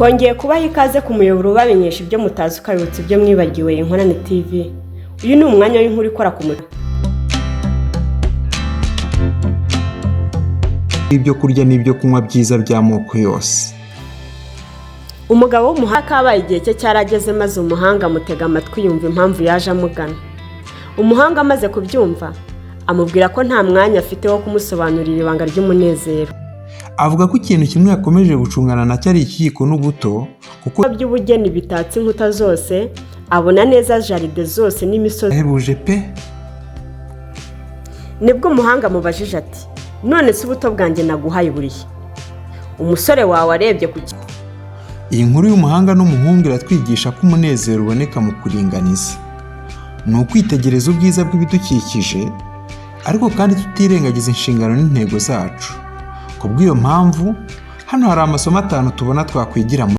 Twongeye kubaha ikaze ku muyoboro ubamenyesha ibyo mutazi ukabibutsa ibyo mwibagiwe Inkorane TV. Uyu ni umwanya w'inkuru ikora ku mutwe. Ibyo kurya n'ibyo kunywa byiza by'amoko yose. Umugabo w'umuhanga kabaye igihe cye cyarageze maze umuhanga mutega amatwi yumva impamvu yaje amugana. Umuhanga amaze kubyumva amubwira ko nta mwanya afite wo kumusobanurira ibanga ry'umunezero. Avuga ko ikintu kimwe yakomeje gucungana na cyari ikiyiko n'ubuto kuko by'ubugeni bitatse inkuta zose, abona neza jaride zose n'imisozi hebuje pe. Nibwo umuhanga mubajije ati, none se ubuto bwanjye naguhaye burihe? Umusore wawe arebye ku Iyi nkuru y'umuhanga n'umuhungu iratwigisha ko umunezero uboneka mu kuringaniza. Ni ukwitegereza ubwiza bw'ibidukikije ariko kandi tutirengagiza inshingano n'intego zacu. Kubw'iyo mpamvu hano hari amasomo 5 tubona twakwigira